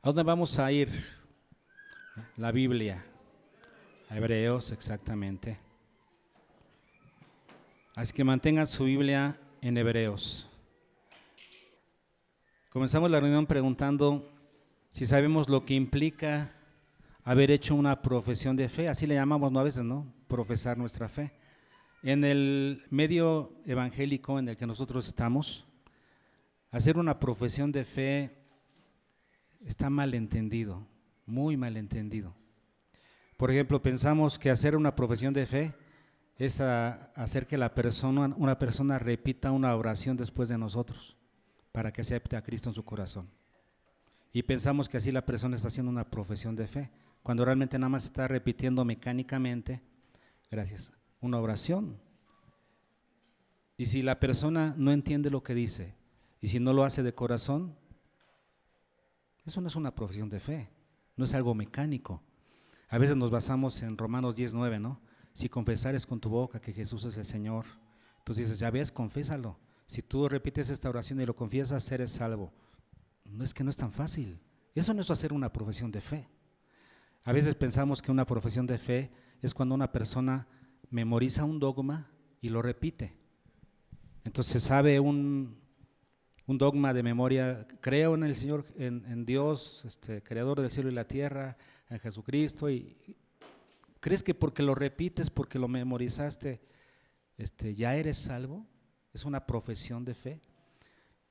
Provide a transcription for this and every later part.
dónde vamos a ir? La Biblia. A Hebreos, exactamente. Así que mantengan su Biblia en Hebreos. Comenzamos la reunión preguntando si sabemos lo que implica haber hecho una profesión de fe. Así le llamamos, ¿no? A veces, ¿no? Profesar nuestra fe. En el medio evangélico en el que nosotros estamos, hacer una profesión de fe está mal entendido, muy mal entendido. Por ejemplo, pensamos que hacer una profesión de fe es hacer que una persona repita una oración después de nosotros para que acepte a Cristo en su corazón. Y pensamos que así la persona está haciendo una profesión de fe, cuando realmente nada más está repitiendo mecánicamente, gracias, una oración. Y si la persona no entiende lo que dice, y si no lo hace de corazón, eso no es una profesión de fe, no es algo mecánico. A veces nos basamos en Romanos 10:9, ¿no? Si confesares con tu boca que Jesús es el Señor, entonces dices, ya ves, confésalo. Si tú repites esta oración y lo confiesas, eres salvo. No es que no es tan fácil. Eso no es hacer una profesión de fe. A veces pensamos que una profesión de fe es cuando una persona memoriza un dogma y lo repite. Entonces sabe un dogma de memoria, creo en el Señor, en Dios, creador del cielo y la tierra, en Jesucristo, y crees que porque lo repites, porque lo memorizaste, ya eres salvo. Es una profesión de fe.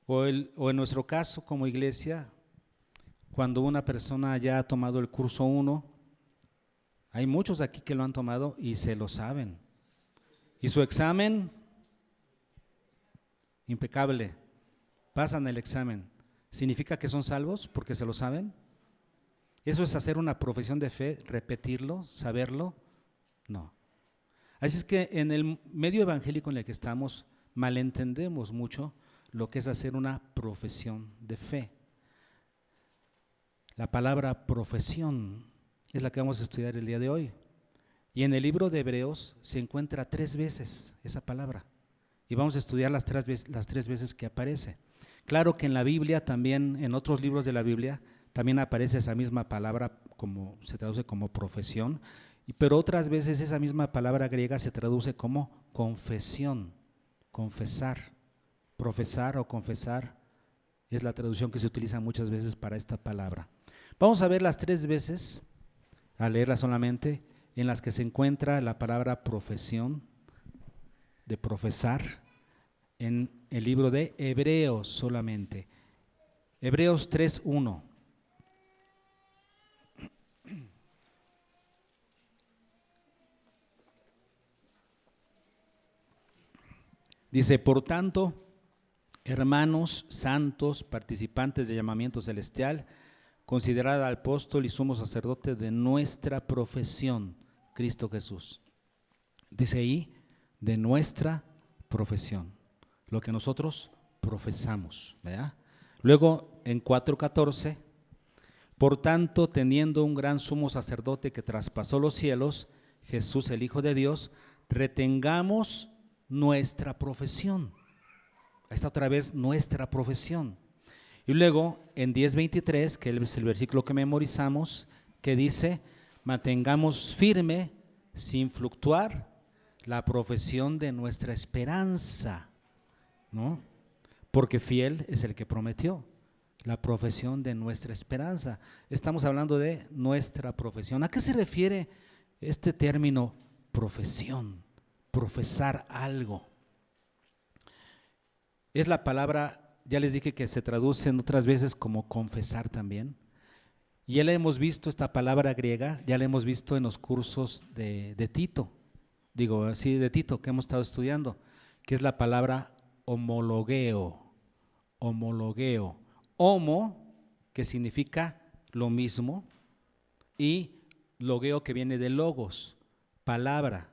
O en nuestro caso como iglesia, cuando una persona ya ha tomado el curso 1, hay muchos aquí que lo han tomado y se lo saben. Y su examen, impecable, pasan el examen. ¿Significa que son salvos porque se lo saben? ¿Eso es hacer una profesión de fe, repetirlo, saberlo? No. Así es que en el medio evangélico en el que estamos, malentendemos mucho lo que es hacer una profesión de fe. La palabra profesión es la que vamos a estudiar el día de hoy. Y en el libro de Hebreos se encuentra 3 veces esa palabra. Y vamos a estudiar las tres veces que aparece. Claro que en la Biblia también, en otros libros de la Biblia, también aparece esa misma palabra, como se traduce como profesión, pero otras veces esa misma palabra griega se traduce como confesión, confesar, profesar o confesar, es la traducción que se utiliza muchas veces para esta palabra. Vamos a ver las 3 veces, a leerla solamente, en las que se encuentra la palabra profesión, de profesar, en el libro de Hebreos solamente. Hebreos 3:1. Dice, por tanto, hermanos santos, participantes del llamamiento celestial, considerad al apóstol y sumo sacerdote de nuestra profesión, Cristo Jesús. Dice ahí, de nuestra profesión, lo que nosotros profesamos, ¿verdad? Luego en 4:14, por tanto, teniendo un gran sumo sacerdote que traspasó los cielos, Jesús el Hijo de Dios, retengamos nuestra profesión. Ahí está otra vez nuestra profesión. Y luego en 10:23, que es el versículo que memorizamos, que dice, mantengamos firme, sin fluctuar, la profesión de nuestra esperanza, ¿no? Porque fiel es el que prometió, la profesión de nuestra esperanza. Estamos hablando de nuestra profesión. ¿A qué se refiere este término profesión? Profesar algo. Es la palabra, ya les dije que se traduce en otras veces como confesar también. Y ya la hemos visto, esta palabra griega, ya la hemos visto en los cursos de Tito, de Tito que hemos estado estudiando, que es la palabra homologueo. Homo, que significa lo mismo, y logeo, que viene de logos, palabra,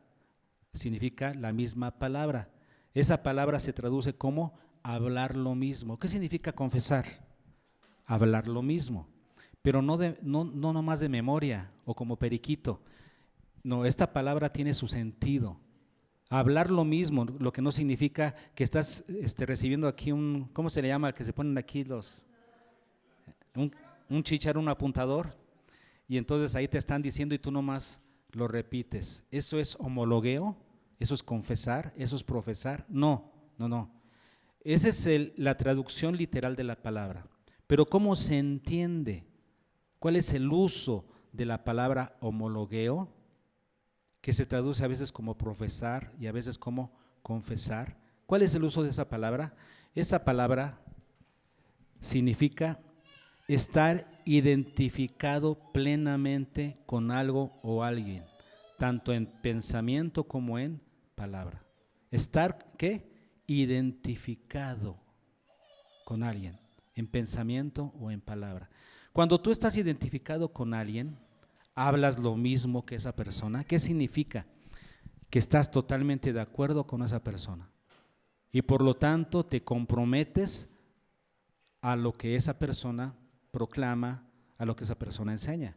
significa la misma palabra. Esa palabra se traduce como hablar lo mismo. ¿Qué significa confesar? Hablar lo mismo, pero no nomás de memoria o como periquito. No, esta palabra tiene su sentido. Hablar lo mismo, lo que no significa que estás recibiendo aquí ¿cómo se le llama? Que se ponen aquí un chícharo, un apuntador, y entonces ahí te están diciendo y tú nomás lo repites. ¿Eso es homologueo? ¿Eso es confesar? ¿Eso es profesar? No. Esa es la traducción literal de la palabra. Pero ¿cómo se entiende? ¿Cuál es el uso de la palabra homologueo? Que se traduce a veces como profesar y a veces como confesar. ¿Cuál es el uso de esa palabra? Esa palabra significa estar identificado plenamente con algo o alguien, tanto en pensamiento como en palabra. Estar, ¿qué? Identificado con alguien, en pensamiento o en palabra. Cuando tú estás identificado con alguien, hablas lo mismo que esa persona. ¿Qué significa? Que estás totalmente de acuerdo con esa persona y por lo tanto te comprometes a lo que esa persona proclama, a lo que esa persona enseña.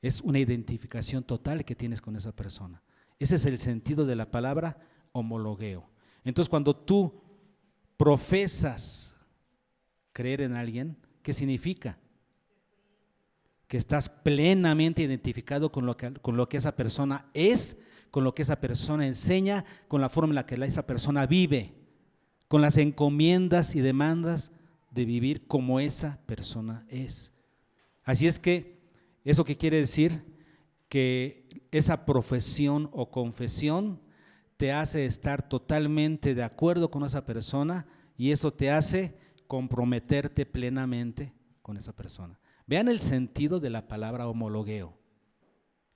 Es una identificación total que tienes con esa persona. Ese es el sentido de la palabra homologueo. Entonces, cuando tú profesas creer en alguien, ¿qué significa? Que estás plenamente identificado con lo que esa persona es, con lo que esa persona enseña, con la forma en la que esa persona vive, con las encomiendas y demandas de vivir como esa persona es. Así es que, ¿eso qué quiere decir? Que esa profesión o confesión te hace estar totalmente de acuerdo con esa persona y eso te hace comprometerte plenamente con esa persona. Vean el sentido de la palabra homologueo,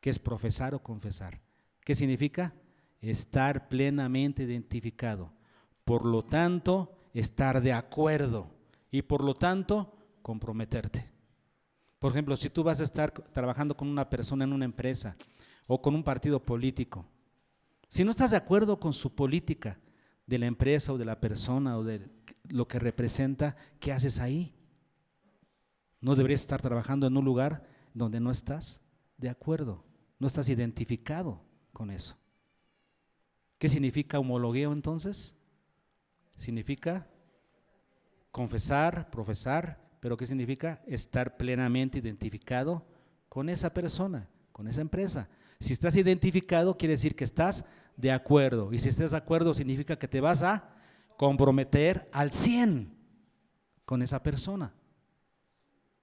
que es profesar o confesar. ¿Qué significa? Estar plenamente identificado. Por lo tanto, estar de acuerdo y por lo tanto, comprometerte. Por ejemplo, si tú vas a estar trabajando con una persona en una empresa o con un partido político, si no estás de acuerdo con su política de la empresa o de la persona o de lo que representa, ¿qué haces ahí? No deberías estar trabajando en un lugar donde no estás de acuerdo, no estás identificado con eso. ¿Qué significa homologueo entonces? Significa confesar, profesar, pero ¿qué significa? Estar plenamente identificado con esa persona, con esa empresa. Si estás identificado, quiere decir que estás de acuerdo, y si estás de acuerdo significa que te vas a comprometer al 100 con esa persona.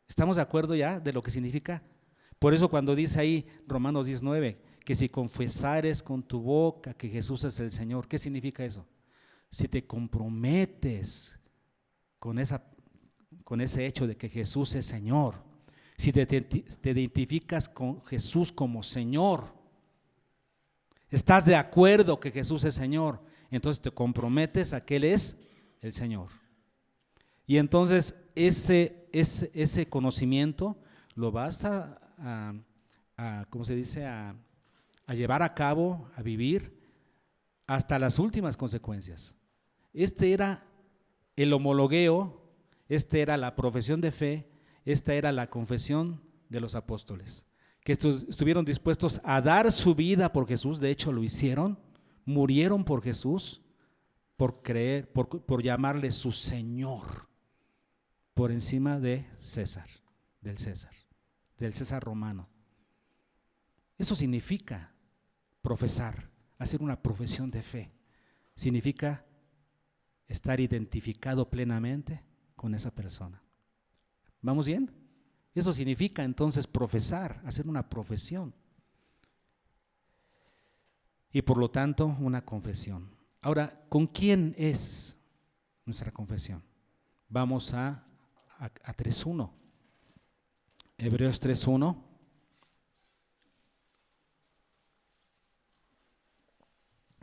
¿Estamos de acuerdo ya de lo que significa? Por eso cuando dice ahí Romanos 19, que si confesares con tu boca que Jesús es el Señor, ¿qué significa eso? Si te comprometes con ese hecho de que Jesús es Señor, si te identificas con Jesús como Señor, estás de acuerdo que Jesús es Señor, entonces te comprometes a que Él es el Señor. Y entonces ese conocimiento lo vas ¿cómo se dice? A llevar a cabo, a vivir hasta las últimas consecuencias. Este era el homologueo, era la profesión de fe, esta era la confesión de los apóstoles, que estuvieron dispuestos a dar su vida por Jesús, de hecho lo hicieron, murieron por Jesús, por creer, por llamarle su Señor, por encima de César, del César romano. Eso significa profesar, hacer una profesión de fe, significa estar identificado plenamente con esa persona. ¿Vamos bien? Eso significa entonces profesar, hacer una profesión. Y por lo tanto, una confesión. Ahora, ¿con quién es nuestra confesión? Vamos a 3.1. Hebreos 3.1.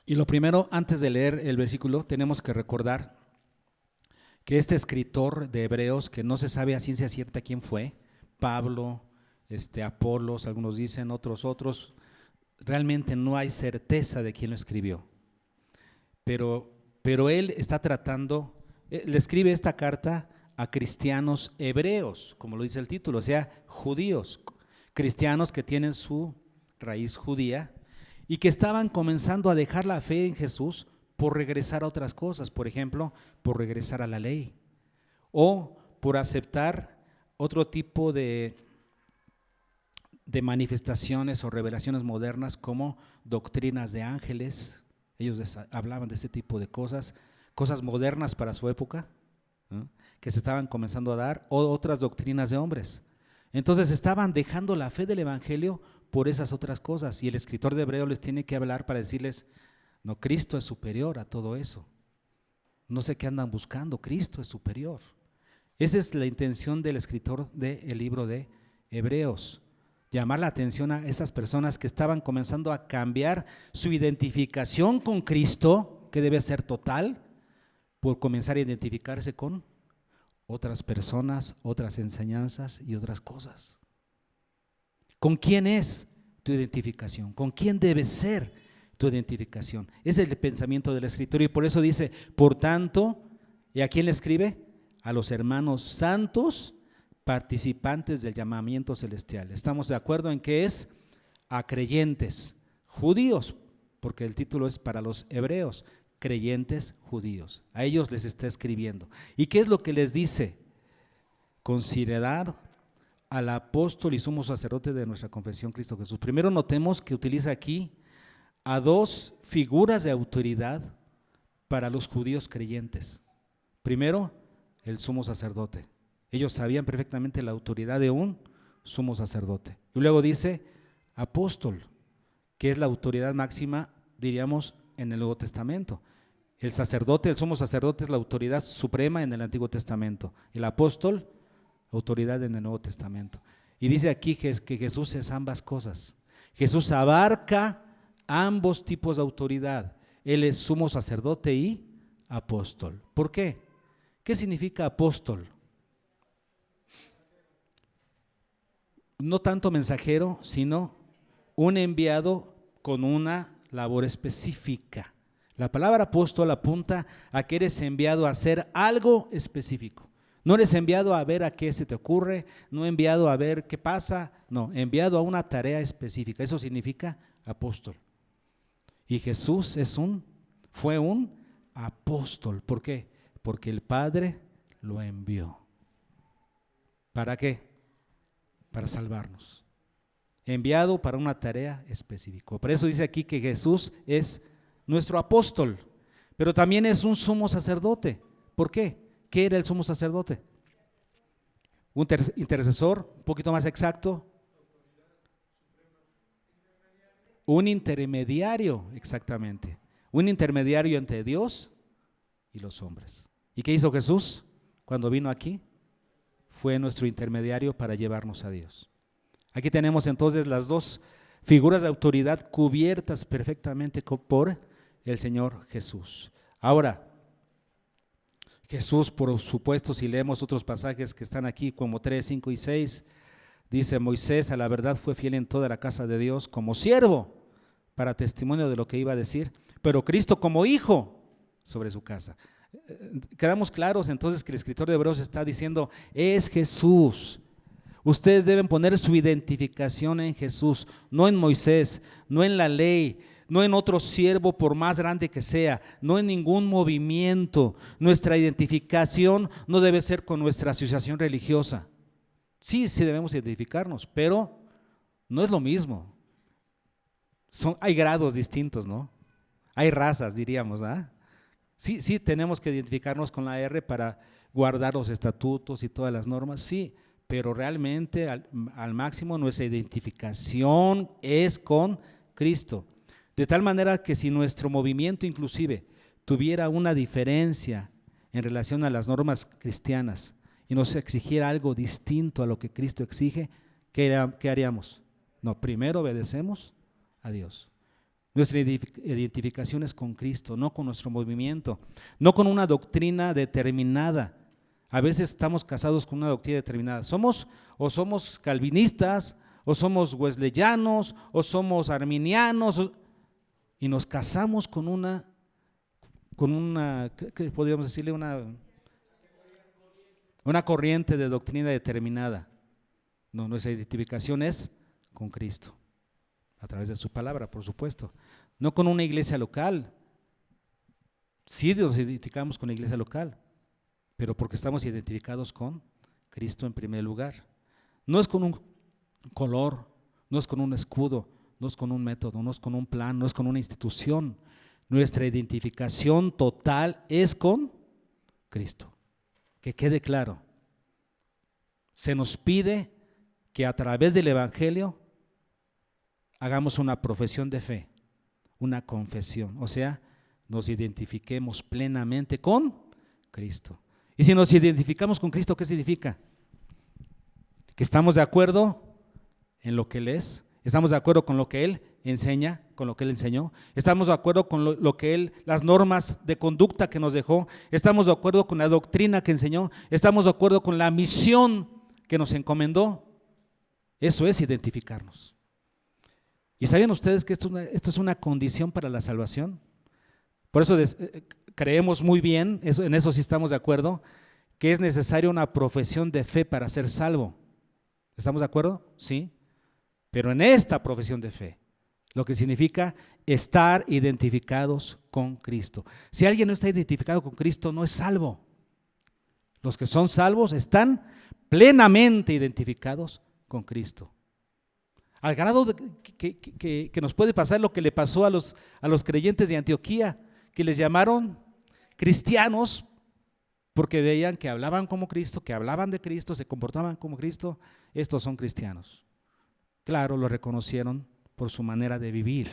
Y lo primero, antes de leer el versículo, tenemos que recordar que este escritor de Hebreos, que no se sabe a ciencia cierta quién fue, Pablo, Apolos, algunos dicen, otros, realmente no hay certeza de quién lo escribió. Pero él está le escribe esta carta a cristianos hebreos, como lo dice el título, o sea, judíos, cristianos que tienen su raíz judía y que estaban comenzando a dejar la fe en Jesús por regresar a otras cosas, por ejemplo, por regresar a la ley o por aceptar otro tipo de manifestaciones o revelaciones modernas como doctrinas de ángeles. Ellos hablaban de este tipo de cosas modernas para su época, ¿no?, que se estaban comenzando a dar, o otras doctrinas de hombres. Entonces estaban dejando la fe del evangelio por esas otras cosas, y el escritor de Hebreos les tiene que hablar para decirles: no, Cristo es superior a todo eso. No sé qué andan buscando, Cristo es superior. Esa es la intención del escritor del libro de Hebreos, llamar la atención a esas personas que estaban comenzando a cambiar su identificación con Cristo, que debe ser total, por comenzar a identificarse con otras personas, otras enseñanzas y otras cosas. ¿Con quién es tu identificación? ¿Con quién debe ser tu identificación? Ese es el pensamiento del escritor, y por eso dice: por tanto, ¿y a quién le escribe? A los hermanos santos, participantes del llamamiento celestial. Estamos de acuerdo en que es a creyentes judíos, porque el título es para los hebreos, creyentes judíos. A ellos les está escribiendo. ¿Y qué es lo que les dice? Considerar al apóstol y sumo sacerdote de nuestra confesión, Cristo Jesús. Primero notemos que utiliza aquí a dos figuras de autoridad para los judíos creyentes. Primero, el sumo sacerdote. Ellos sabían perfectamente la autoridad de un sumo sacerdote. Y luego dice apóstol, que es la autoridad máxima, diríamos, en el Nuevo Testamento. El sacerdote, el sumo sacerdote, es la autoridad suprema en el Antiguo Testamento. El apóstol, autoridad en el Nuevo Testamento. Y dice aquí que Jesús es ambas cosas. Jesús abarca ambos tipos de autoridad. Él es sumo sacerdote y apóstol. ¿Por qué? ¿Qué significa apóstol? No tanto mensajero, sino un enviado con una labor específica. La palabra apóstol apunta a que eres enviado a hacer algo específico. No eres enviado a ver a qué se te ocurre, no enviado a ver qué pasa, no, enviado a una tarea específica. Eso significa apóstol. Y Jesús fue un apóstol. ¿Por qué? Porque el Padre lo envió. ¿Para qué? Para salvarnos. Enviado para una tarea específica. Por eso dice aquí que Jesús es nuestro apóstol, pero también es un sumo sacerdote. ¿Por qué? ¿Qué era el sumo sacerdote? Un intercesor, un poquito más exacto. Un intermediario, exactamente. Un intermediario entre Dios y los hombres. ¿Y qué hizo Jesús cuando vino aquí? Fue nuestro intermediario para llevarnos a Dios. Aquí tenemos entonces las dos figuras de autoridad cubiertas perfectamente por el Señor Jesús. Ahora, Jesús, por supuesto, si leemos otros pasajes que están aquí, como 3, 5 y 6, dice: Moisés a la verdad fue fiel en toda la casa de Dios como siervo, para testimonio de lo que iba a decir, pero Cristo como hijo sobre su casa. Quedamos claros entonces que el escritor de Hebreos está diciendo: es Jesús. Ustedes deben poner su identificación en Jesús, no en Moisés, no en la ley, no en otro siervo por más grande que sea, no en ningún movimiento. Nuestra identificación no debe ser con nuestra asociación religiosa. Sí debemos identificarnos, pero no es lo mismo. Hay grados distintos, ¿no? Hay razas, diríamos, ¿ah? Sí tenemos que identificarnos con la R para guardar los estatutos y todas las normas, sí, pero realmente al máximo nuestra identificación es con Cristo. De tal manera que si nuestro movimiento inclusive tuviera una diferencia en relación a las normas cristianas y nos exigiera algo distinto a lo que Cristo exige, ¿qué haríamos? No, primero obedecemos a Dios. Nuestra identificación es con Cristo, no con nuestro movimiento, no con una doctrina determinada. A veces estamos casados con una doctrina determinada. Somos calvinistas, o somos wesleyanos, o somos arminianos, y nos casamos con una, ¿qué podríamos decirle? Una corriente de doctrina determinada. No, nuestra identificación es con Cristo, a través de su palabra, por supuesto. No con una iglesia local. Sí nos identificamos con la iglesia local, pero porque estamos identificados con Cristo en primer lugar. No es con un color, no es con un escudo, no es con un método, no es con un plan, no es con una institución. Nuestra identificación total es con Cristo. Que quede claro. Se nos pide que a través del Evangelio hagamos una profesión de fe, una confesión, o sea, nos identifiquemos plenamente con Cristo. Y si nos identificamos con Cristo, ¿qué significa? Que estamos de acuerdo en lo que Él es, estamos de acuerdo con lo que Él enseña, con lo que Él enseñó, estamos de acuerdo con lo que Él, las normas de conducta que nos dejó, estamos de acuerdo con la doctrina que enseñó, estamos de acuerdo con la misión que nos encomendó. Eso es identificarnos. ¿Y sabían ustedes que esto es una condición para la salvación? Por eso creemos muy bien, en eso sí estamos de acuerdo, que es necesaria una profesión de fe para ser salvo. ¿Estamos de acuerdo? Sí. Pero en esta profesión de fe, lo que significa estar identificados con Cristo. Si alguien no está identificado con Cristo, no es salvo. Los que son salvos están plenamente identificados con Cristo. Al grado de que nos puede pasar lo que le pasó a los creyentes de Antioquía, que les llamaron cristianos porque veían que hablaban como Cristo, que hablaban de Cristo, se comportaban como Cristo. Estos son cristianos. Claro, lo reconocieron por su manera de vivir.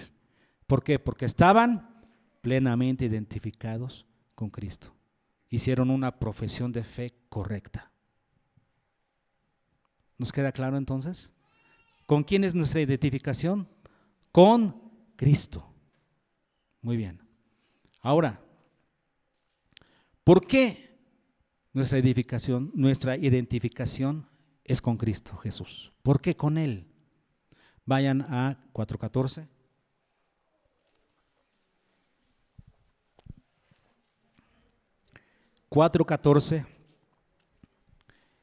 ¿Por qué? Porque estaban plenamente identificados con Cristo. Hicieron una profesión de fe correcta. ¿Nos queda claro entonces? ¿Con quién es nuestra identificación? Con Cristo. Muy bien. Ahora, ¿por qué nuestra identificación es con Cristo Jesús? ¿Por qué con Él? Vayan a 4:14.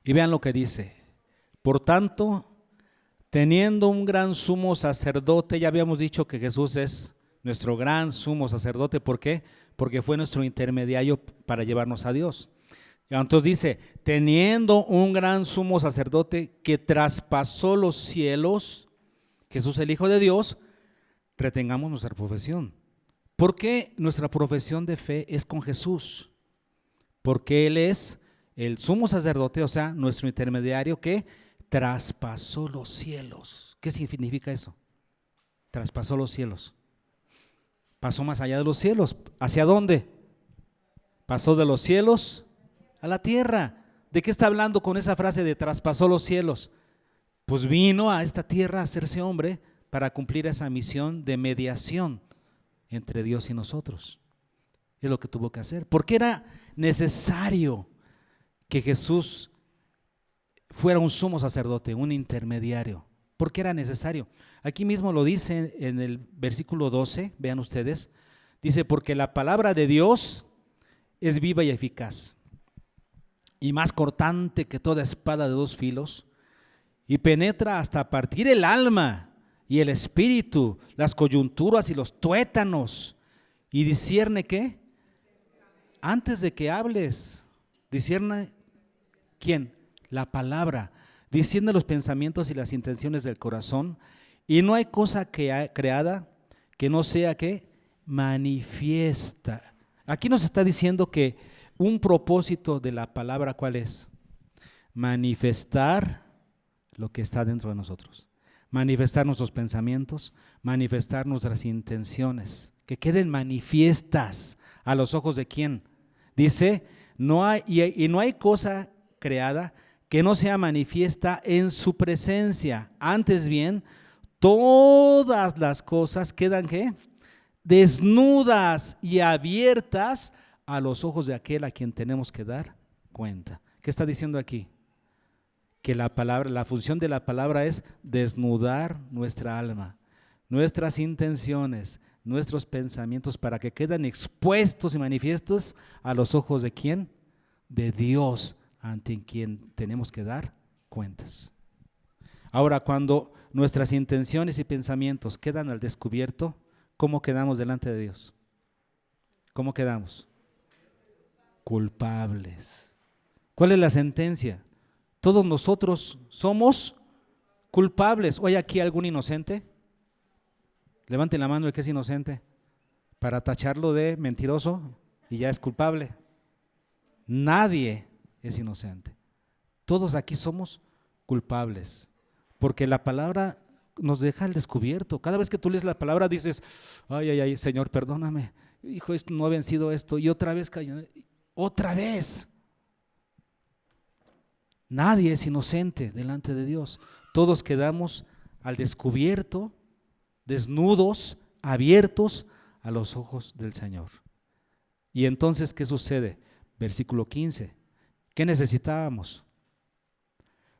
Y vean lo que dice. Por tanto, teniendo un gran sumo sacerdote, ya habíamos dicho que Jesús es nuestro gran sumo sacerdote. ¿Por qué? Porque fue nuestro intermediario para llevarnos a Dios. Entonces dice, teniendo un gran sumo sacerdote que traspasó los cielos, Jesús el Hijo de Dios, retengamos nuestra profesión. ¿Por qué nuestra profesión de fe es con Jesús? Porque Él es el sumo sacerdote, o sea, nuestro intermediario que traspasó los cielos. ¿Qué significa eso? Traspasó los cielos. Pasó más allá de los cielos. ¿Hacia dónde? Pasó de los cielos a la tierra. ¿De qué está hablando con esa frase de traspasó los cielos? Pues vino a esta tierra a hacerse hombre para cumplir esa misión de mediación entre Dios y nosotros. Es lo que tuvo que hacer. Porque era necesario que Jesús fuera un sumo sacerdote, un intermediario. ¿Por qué era necesario? Aquí mismo lo dice en el versículo 12, vean ustedes, dice, porque la palabra de Dios es viva y eficaz, y más cortante que toda espada de dos filos, y penetra hasta partir el alma y el espíritu, las coyunturas y los tuétanos, y discierne ¿qué? Antes de que hables, discierne ¿quién? La palabra. Discierne los pensamientos y las intenciones del corazón, y no hay cosa creada que no sea que manifiesta. Aquí nos está diciendo que un propósito de la palabra, ¿cuál es? Manifestar lo que está dentro de nosotros, manifestar nuestros pensamientos, manifestar nuestras intenciones, que queden manifiestas a los ojos de ¿quién? Dice, no hay cosa creada que no sea manifiesta en su presencia. Antes bien, todas las cosas quedan ¿qué? Desnudas y abiertas a los ojos de aquel a quien tenemos que dar cuenta. ¿Qué está diciendo aquí? Que la función de la palabra es desnudar nuestra alma, nuestras intenciones, nuestros pensamientos, para que queden expuestos y manifiestos a los ojos de ¿quién? De Dios, ante quien tenemos que dar cuentas. Ahora, cuando nuestras intenciones y pensamientos quedan al descubierto, ¿cómo quedamos delante de Dios? ¿Cómo quedamos? Culpables. ¿Cuál es la sentencia? Todos nosotros somos culpables. ¿Hoy aquí algún inocente? Levanten la mano el que es inocente, para tacharlo de mentiroso y ya es culpable. Nadie es inocente. Todos aquí somos culpables, porque la palabra nos deja al descubierto. Cada vez que tú lees la palabra dices, ay, Señor, perdóname, hijo, esto no ha vencido esto, y otra vez, otra vez. Nadie es inocente delante de Dios. Todos quedamos al descubierto, desnudos, abiertos a los ojos del Señor. Y entonces, ¿qué sucede? Versículo 15. ¿Qué necesitábamos?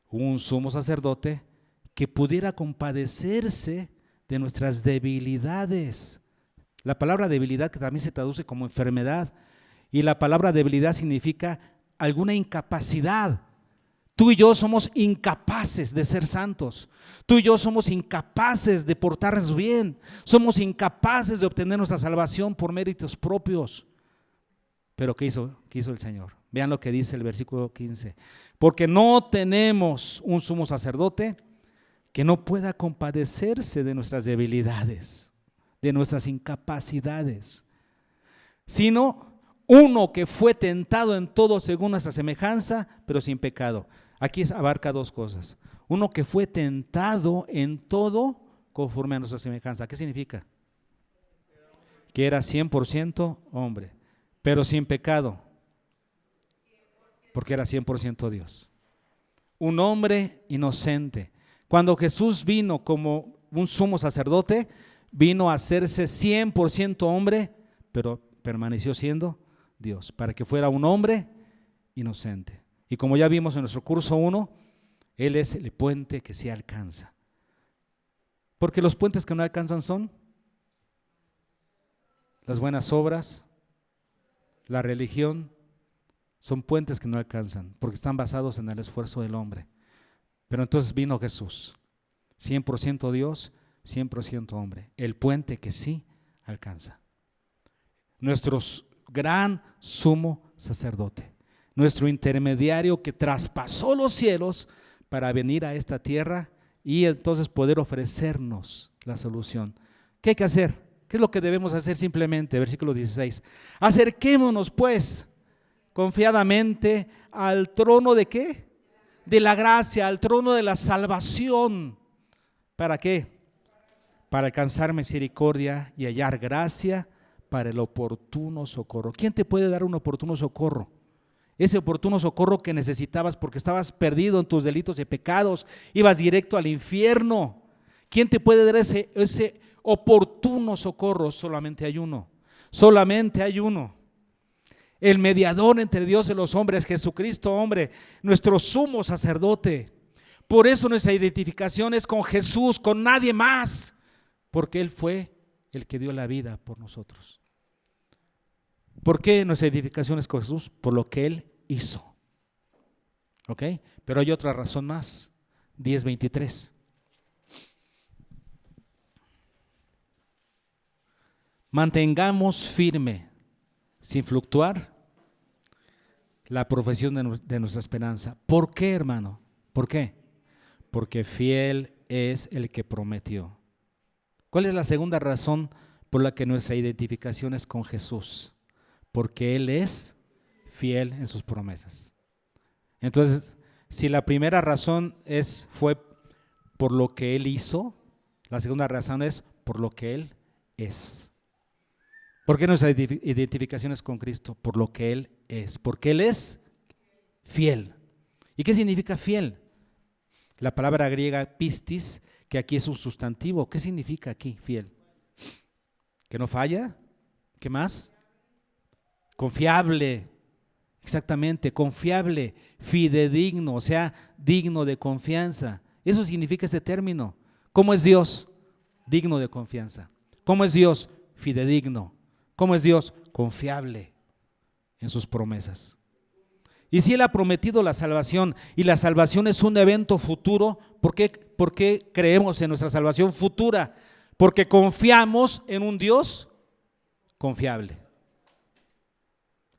Un sumo sacerdote que pudiera compadecerse de nuestras debilidades. La palabra debilidad, que también se traduce como enfermedad, y la palabra debilidad significa alguna incapacidad. Tú y yo somos incapaces de ser santos. Tú y yo somos incapaces de portarnos bien. Somos incapaces de obtener nuestra salvación por méritos propios. Pero ¿qué hizo el Señor? Vean lo que dice el versículo 15. Porque no tenemos un sumo sacerdote que no pueda compadecerse de nuestras debilidades, de nuestras incapacidades, sino uno que fue tentado en todo según nuestra semejanza, pero sin pecado. Aquí abarca dos cosas. Uno que fue tentado en todo conforme a nuestra semejanza. ¿Qué significa? Que era 100% hombre, pero sin pecado, porque era 100% Dios. Un hombre inocente. Cuando Jesús vino como un sumo sacerdote, vino a hacerse 100% hombre, pero permaneció siendo Dios, para que fuera un hombre inocente. Y como ya vimos en nuestro curso 1, Él es el puente que sí alcanza. Porque los puentes que no alcanzan son las buenas obras, la religión, son puentes que no alcanzan, porque están basados en el esfuerzo del hombre. Pero entonces vino Jesús, 100% Dios, 100% hombre, el puente que sí alcanza. Nuestro gran sumo sacerdote, nuestro intermediario que traspasó los cielos para venir a esta tierra y entonces poder ofrecernos la solución. ¿Qué hay que hacer? ¿Qué es lo que debemos hacer simplemente? Versículo 16. Acerquémonos pues confiadamente al trono ¿de qué? De la gracia, al trono de la salvación. ¿Para qué? Para alcanzar misericordia y hallar gracia para el oportuno socorro. ¿Quién te puede dar un oportuno socorro? Ese oportuno socorro que necesitabas porque estabas perdido en tus delitos y pecados, ibas directo al infierno. ¿Quién te puede dar ese oportuno socorro? Solamente hay uno. Solamente hay uno. El mediador entre Dios y los hombres, Jesucristo, hombre, nuestro sumo sacerdote. Por eso nuestra identificación es con Jesús, con nadie más, porque Él fue el que dio la vida por nosotros. ¿Por qué nuestra identificación es con Jesús? Por lo que Él hizo. ¿Ok? Pero hay otra razón más. 10:23. Mantengamos firme, sin fluctuar, la profesión de nuestra esperanza. ¿Por qué, hermano? ¿Por qué? Porque fiel es el que prometió. ¿Cuál es la segunda razón por la que nuestra identificación es con Jesús? Porque Él es fiel en sus promesas. Entonces, si la primera razón fue por lo que Él hizo, la segunda razón es por lo que Él es. ¿Por qué nuestra identificación es con Cristo? Por lo que Él es. Porque Él es fiel. ¿Y qué significa fiel? La palabra griega pistis, que aquí es un sustantivo. ¿Qué significa aquí fiel? ¿Que no falla? ¿Qué más? Confiable. Exactamente, confiable, fidedigno, o sea, digno de confianza. Eso significa ese término. ¿Cómo es Dios? Digno de confianza. ¿Cómo es Dios? Fidedigno. ¿Cómo es Dios? Confiable en sus promesas. Y si Él ha prometido la salvación y la salvación es un evento futuro, ¿por qué creemos en nuestra salvación futura? Porque confiamos en un Dios confiable.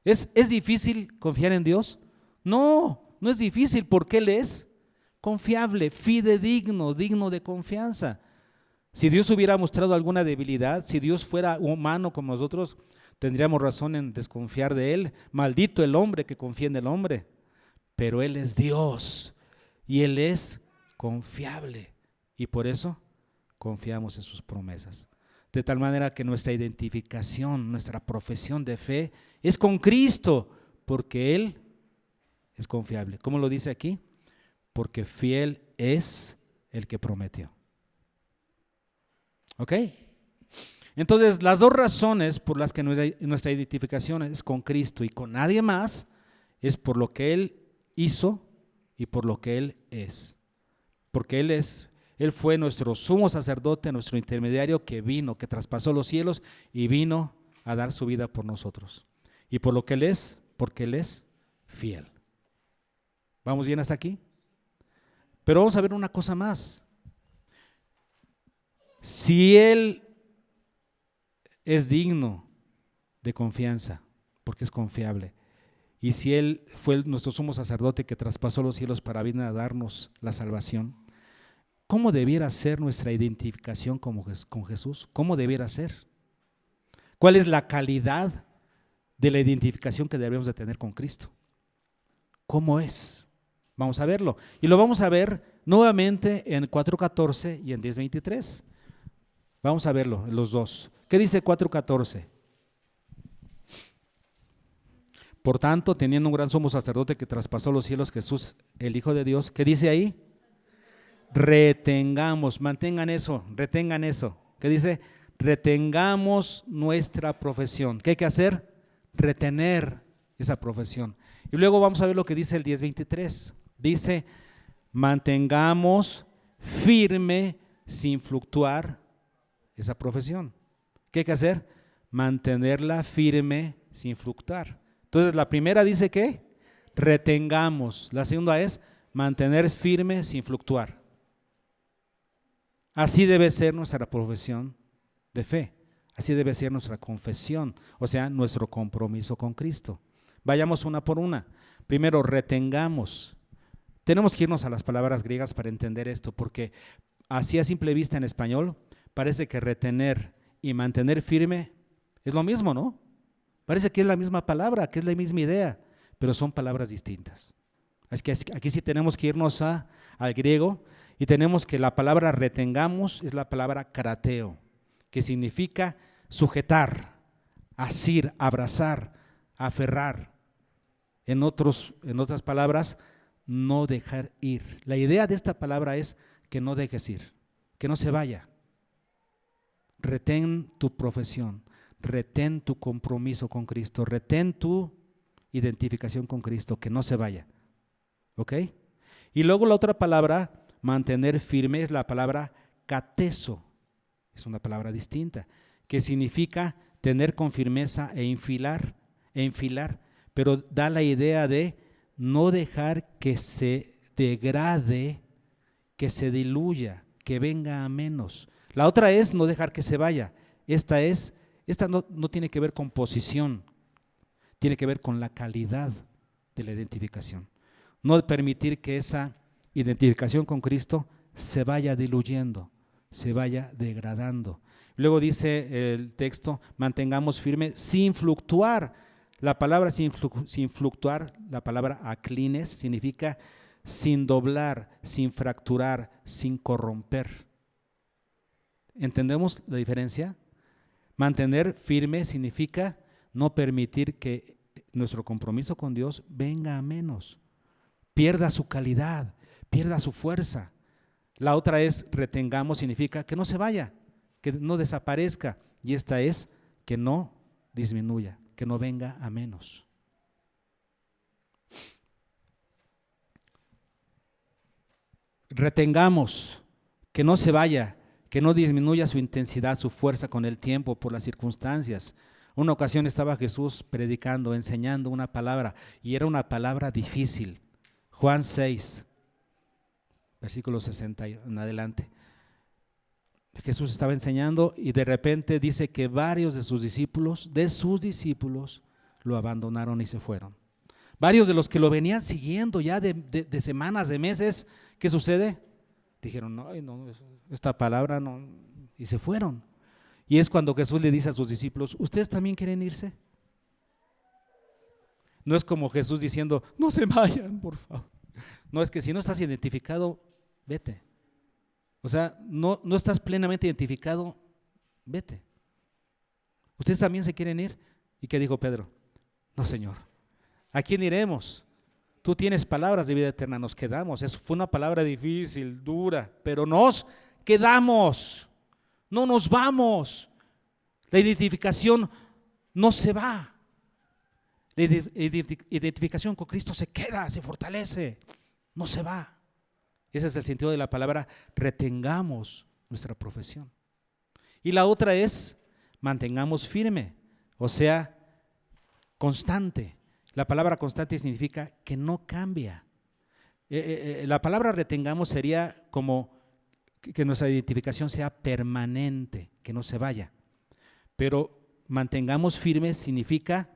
¿Es difícil confiar en Dios? No, no es difícil porque Él es confiable, fidedigno, digno de confianza. Si Dios hubiera mostrado alguna debilidad, si Dios fuera humano como nosotros, tendríamos razón en desconfiar de Él. Maldito el hombre que confía en el hombre. Pero Él es Dios y Él es confiable. Y por eso confiamos en sus promesas. De tal manera que nuestra identificación, nuestra profesión de fe es con Cristo, porque Él es confiable. ¿Cómo lo dice aquí? Porque fiel es el que prometió. ¿Ok? Entonces, las dos razones por las que nuestra identificación es con Cristo y con nadie más, es por lo que Él hizo y por lo que Él es. Porque Él fue nuestro sumo sacerdote, nuestro intermediario que vino, que traspasó los cielos y vino a dar su vida por nosotros. Y por lo que Él es, porque Él es fiel. ¿Vamos bien hasta aquí? Pero vamos a ver una cosa más. Si Él es digno de confianza, porque es confiable, y si Él fue nuestro sumo sacerdote que traspasó los cielos para venir a darnos la salvación, ¿cómo debiera ser nuestra identificación con Jesús? ¿Cómo debiera ser? ¿Cuál es la calidad de la identificación que debemos de tener con Cristo? ¿Cómo es? Vamos a verlo. Y lo vamos a ver nuevamente en 4:14 y en 10:23. Vamos a verlo, en los dos. ¿Qué dice 4:14? Por tanto, teniendo un gran sumo sacerdote que traspasó los cielos, Jesús, el Hijo de Dios, ¿qué dice ahí? Retengamos, mantengan eso, retengan eso. ¿Qué dice? Retengamos nuestra profesión. ¿Qué hay que hacer? Retener esa profesión. Y luego vamos a ver lo que dice el 10:23. Dice, mantengamos firme sin fluctuar esa profesión. ¿Qué hay que hacer? Mantenerla firme sin fluctuar. Entonces la primera dice que retengamos. La segunda es mantener firme sin fluctuar. Así debe ser nuestra profesión de fe. Así debe ser nuestra confesión, o sea, nuestro compromiso con Cristo. Vayamos una por una. Primero, retengamos. Tenemos que irnos a las palabras griegas para entender esto, porque así a simple vista en español parece que retener y mantener firme es lo mismo, ¿no? Parece que es la misma palabra, que es la misma idea, pero son palabras distintas. Es que aquí sí tenemos que irnos al griego y tenemos que la palabra retengamos es la palabra karateo, que significa sujetar, asir, abrazar, aferrar. En otras palabras, no dejar ir. La idea de esta palabra es que no dejes ir, que no se vaya. Retén tu profesión, retén tu compromiso con Cristo, retén tu identificación con Cristo, que no se vaya. ¿Ok? Y luego la otra palabra, mantener firme, es la palabra kateso. Es una palabra distinta, que significa tener con firmeza e enfilar, pero da la idea de no dejar que se degrade, que se diluya, que venga a menos. La otra es no dejar que se vaya. Esta no tiene que ver con posición, tiene que ver con la calidad de la identificación. No permitir que esa identificación con Cristo se vaya diluyendo, se vaya degradando. Luego dice el texto, mantengamos firme sin fluctuar. La palabra sin fluctuar, la palabra aclines, significa sin doblar, sin fracturar, sin corromper. ¿Entendemos la diferencia? Mantener firme significa no permitir que nuestro compromiso con Dios venga a menos, pierda su calidad, pierda su fuerza. La otra es retengamos, significa que no se vaya, que no desaparezca, y esta es que no disminuya, que no venga a menos. Retengamos, que no se vaya, que no disminuya su intensidad, su fuerza con el tiempo, por las circunstancias. Una ocasión estaba Jesús predicando, enseñando una palabra, y era una palabra difícil. Juan 6, versículo 60 en adelante. Jesús estaba enseñando y de repente dice que varios de sus discípulos lo abandonaron y se fueron. Varios de los que lo venían siguiendo ya de semanas, de meses, ¿qué sucede? Dijeron, no, esta palabra no, y se fueron. Y es cuando Jesús le dice a sus discípulos, ¿ustedes también quieren irse? No es como Jesús diciendo, no se vayan, por favor. No, es que si no estás identificado, vete. O sea, no estás plenamente identificado, vete. ¿Ustedes también se quieren ir? ¿Y qué dijo Pedro? No, Señor. ¿A quién iremos? Tú tienes palabras de vida eterna, nos quedamos. Eso fue una palabra difícil, dura, pero nos quedamos. No nos vamos. La identificación no se va. La identificación con Cristo se queda, se fortalece, no se va. Ese es el sentido de la palabra, retengamos nuestra profesión. Y la otra es, mantengamos firme, o sea, constante. La palabra constante significa que no cambia. La palabra retengamos sería como que nuestra identificación sea permanente, que no se vaya. Pero mantengamos firme significa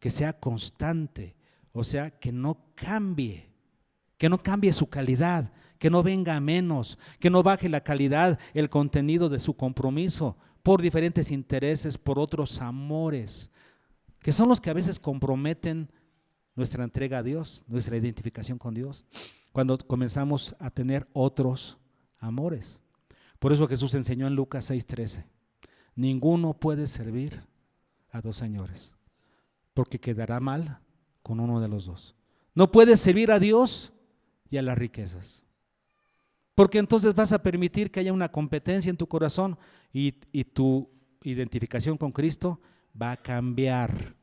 que sea constante, o sea, que no cambie su calidad, que no venga a menos, que no baje la calidad, el contenido de su compromiso por diferentes intereses, por otros amores, que son los que a veces comprometen nuestra entrega a Dios, nuestra identificación con Dios, cuando comenzamos a tener otros amores. Por eso Jesús enseñó en Lucas 6:13, ninguno puede servir a dos señores, porque quedará mal con uno de los dos. No puedes servir a Dios y a las riquezas, porque entonces vas a permitir que haya una competencia en tu corazón y tu identificación con Cristo va a cambiar.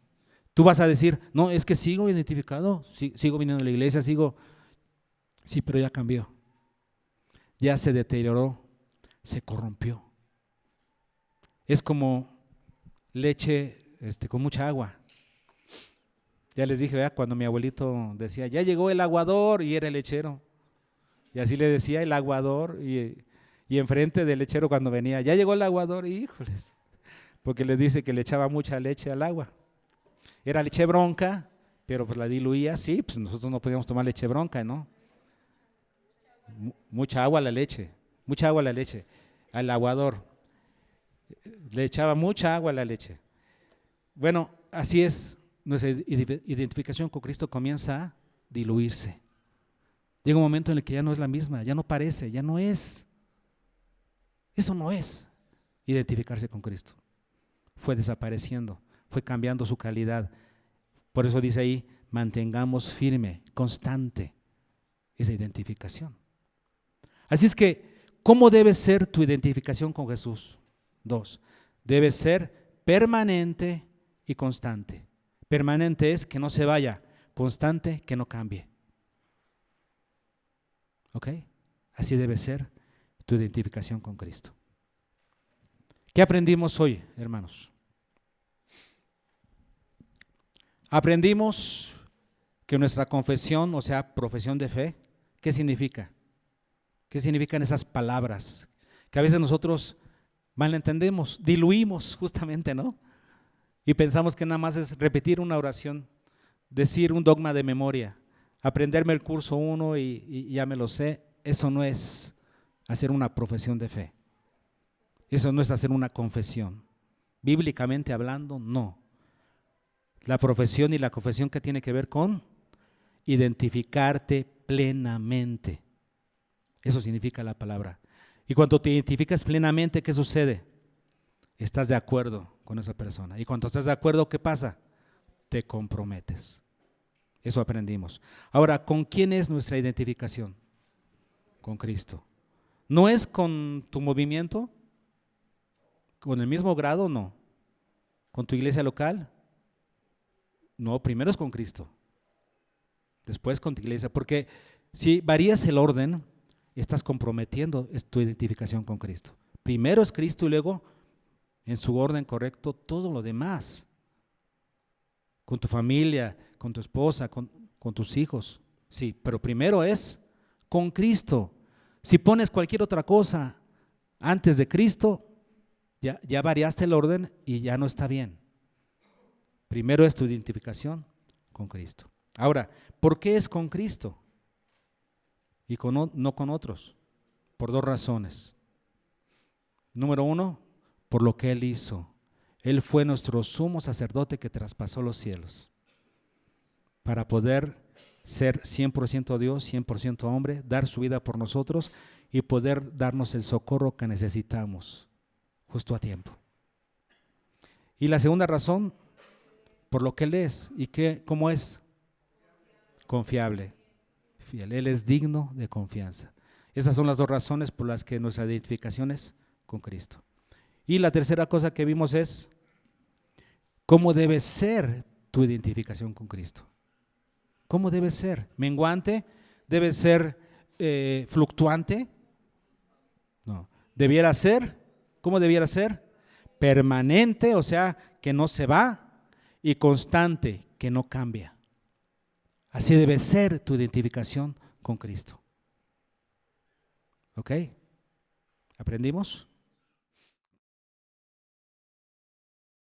Tú vas a decir, no, es que sigo identificado, sigo viniendo a la iglesia, sí, pero ya cambió, ya se deterioró, se corrompió. Es como leche con mucha agua. Ya les dije, ¿verdad? Cuando mi abuelito decía, ya llegó el aguador, y era el lechero. Y así le decía el aguador, y enfrente del lechero cuando venía, ya llegó el aguador, híjoles, porque le dice que le echaba mucha leche al agua. Era leche bronca, pero pues la diluía, sí, pues nosotros no podíamos tomar leche bronca, ¿no? Mucha agua a la leche, al aguador. Le echaba mucha agua a la leche. Bueno, así es. Nuestra identificación con Cristo comienza a diluirse. Llega un momento en el que ya no es la misma, ya no parece, ya no es. Eso no es identificarse con Cristo. Fue desapareciendo, fue cambiando su calidad. Por eso dice ahí, mantengamos firme, constante esa identificación. Así es que, ¿cómo debe ser tu identificación con Jesús? 2, debe ser permanente y constante. Permanente es que no se vaya, constante que no cambie. ¿Ok? Así debe ser tu identificación con Cristo. ¿Qué aprendimos hoy, hermanos? Aprendimos que nuestra confesión, o sea, profesión de fe, ¿qué significa? ¿Qué significan esas palabras? Que a veces nosotros malentendemos, diluimos justamente, ¿no? Y pensamos que nada más es repetir una oración, decir un dogma de memoria, aprenderme el curso 1 y ya me lo sé. Eso no es hacer una profesión de fe. Eso no es hacer una confesión. Bíblicamente hablando, no. La profesión y la confesión, ¿qué tiene que ver con? Identificarte plenamente. Eso significa la palabra. Y cuando te identificas plenamente, ¿qué sucede? Estás de acuerdo con esa persona. Y cuando estás de acuerdo, ¿qué pasa? Te comprometes. Eso aprendimos. Ahora, ¿con quién es nuestra identificación? Con Cristo. ¿No es con tu movimiento? ¿Con el mismo grado? No. ¿Con tu iglesia local? No, primero es con Cristo. Después con tu iglesia. Porque si varías el orden, estás comprometiendo tu identificación con Cristo. Primero es Cristo y luego, en su orden correcto, todo lo demás. Con tu familia, con tu esposa, con tus hijos. Sí, pero primero es con Cristo. Si pones cualquier otra cosa antes de Cristo, ya variaste el orden y ya no está bien. Primero es tu identificación con Cristo. Ahora, ¿por qué es con Cristo y no con otros? Por 2 razones. Número 1, por lo que Él hizo. Él fue nuestro sumo sacerdote que traspasó los cielos para poder ser 100% Dios, 100% hombre, dar su vida por nosotros y poder darnos el socorro que necesitamos justo a tiempo. Y la segunda razón, por lo que Él es. ¿Y cómo es? Confiable, fiel. Él es digno de confianza. Esas son las 2 razones por las que nuestra identificación es con Cristo. Y la tercera cosa que vimos es cómo debe ser tu identificación con Cristo. ¿Cómo debe ser? ¿Menguante? ¿Debe ser fluctuante? No. ¿Debiera ser? ¿Cómo debiera ser? Permanente, o sea, que no se va, y constante, que no cambia. Así debe ser tu identificación con Cristo. ¿Ok? ¿Aprendimos?